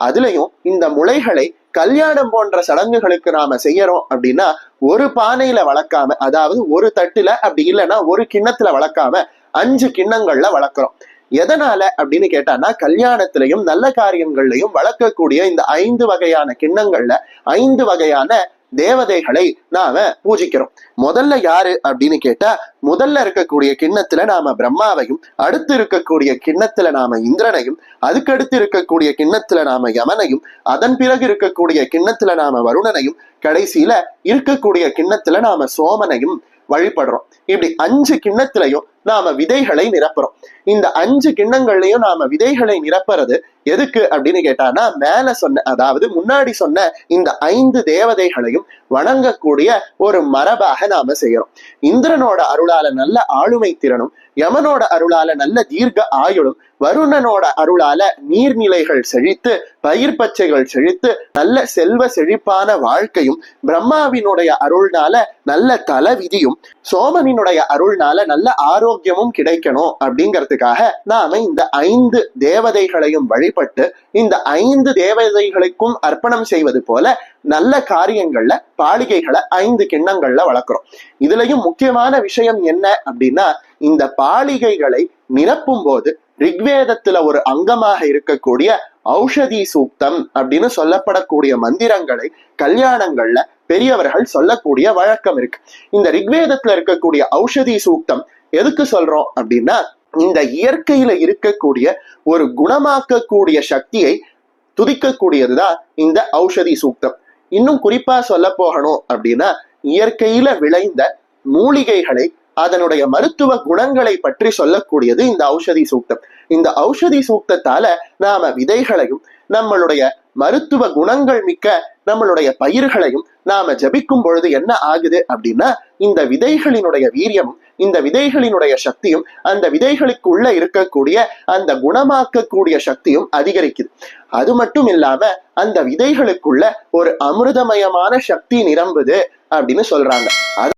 அதுலயும் இந்த முளைகளை கல்யாணம் போன்ற சடங்குகளுக்கு நாம செய்யறோம் அப்படின்னா ஒரு பானையில வளர்க்காம, அதாவது ஒரு தட்டுல அப்படி இல்லைன்னா ஒரு கிண்ணத்துல வளர்க்காம 5 கிண்ணங்கள்ல வளர்க்குறோம். எதனால அப்படின்னு கேட்டான்னா, கல்யாணத்திலையும் நல்ல காரியங்கள்லையும் வளர்க்கக்கூடிய இந்த 5 வகையான கிண்ணங்கள்ல 5 வகையான தேவதைகளை நாம பூஜிக்கிறோம். முதல்ல யாரு அப்படின்னு கேட்டா, முதல்ல இருக்கக்கூடிய கிண்ணத்துல நாம பிரம்மாவையும், அடுத்து இருக்கக்கூடிய கிண்ணத்துல நாம இந்திரனையும், அதுக்கடுத்து இருக்கக்கூடிய கிண்ணத்துல நாம யமனையும், அதன் பிறகு இருக்கக்கூடிய கிண்ணத்துல நாம வருணனையும், கடைசியில இருக்கக்கூடிய கிண்ணத்துல நாம சோமனையும் வழிபடுறோம். இப்படி 5 கிண்ணத்திலையும் நாம விதைகளை நிரப்புறோம். இந்த 5 கிண்ணங்கள்லயும் நாம விதைகளை நிரப்புறது எதுக்கு அப்படின்னு கேட்டானா, மேல சொன்ன, அதாவது முன்னாடி சொன்ன இந்த 5 தேவதைகளையும் வணங்கக்கூடிய ஒரு மரபாக நாம செய்யறோம். இந்திரனோட அருளால நல்ல ஆளுமை திறனும், யமனோட அருளால நல்ல தீர்க்க ஆயுளும், வருணனோட அருளால நீர்நிலைகள் செழித்து, பயிர் பச்சைகள் செழித்து, நல்ல செல்வ செழிப்பான வாழ்க்கையும், பிரம்மாவினுடைய அருள்னால நல்ல தலைவிதியும், சோமனினுடைய அருள்னால நல்ல ஆரோக்கியமும் கிடைக்கணும் அப்படிங்கிறதுக்காக நாம இந்த 5 தேவதைகளையும் வழிபட்டு, இந்த 5 தேவதைகளுக்கும் அர்ப்பணம் செய்வது போல நல்ல காரியங்கள்ல பாலிகைகளை 5 கிண்ணங்கள்ல வளர்க்கிறோம். இதுலயும் முக்கியமான விஷயம் என்ன அப்படின்னா, இந்த பாலிகைகளை நிரப்பும் போது ரிக்வேதத்துல ஒரு அங்கமாக இருக்கக்கூடிய ஔஷதி சூக்தம் அப்படின்னு சொல்லப்படக்கூடிய மந்திரங்களை கல்யாணங்கள்ல பெரியவர்கள் சொல்லக்கூடிய வழக்கம் இருக்கு. இந்த ரிக்வேதத்துல இருக்கக்கூடிய ஔஷதி சூக்தம் எதுக்கு சொல்றோம் அப்படின்னா, இந்த இயற்கையில இருக்கக்கூடிய ஒரு குணமாக்கக்கூடிய சக்தியை துதிக்கக்கூடியதுதான் இந்த ஔஷதி சூக்தம். இன்னும் குறிப்பா சொல்ல போகணும் அப்படின்னா, இயற்கையில விளைந்த மூலிகைகளை, அதனுடைய மருத்துவ குணங்களை பற்றி சொல்லக்கூடியது இந்த ஔஷதி சூக்தம். இந்த ஔஷதி சூக்தத்தால நாம விதைகளையும், நம்மளுடைய மருத்துவ குணங்கள் மிக்க நம்மளுடைய பயிர்களையும் நாம ஜபிக்கும் பொழுது என்ன ஆகுது அப்படின்னா, இந்த விதைகளினுடைய வீரியமும், இந்த விதைகளினுடைய சக்தியும், அந்த விதைகளுக்குள்ள இருக்கக்கூடிய அந்த குணமாக்கக்கூடிய சக்தியும் அதிகரிக்குது. அது மட்டும் இல்லாம அந்த விதைகளுக்குள்ள ஒரு அமிர்தமயமான சக்தி நிரம்புது அப்படின்னு சொல்றாங்க.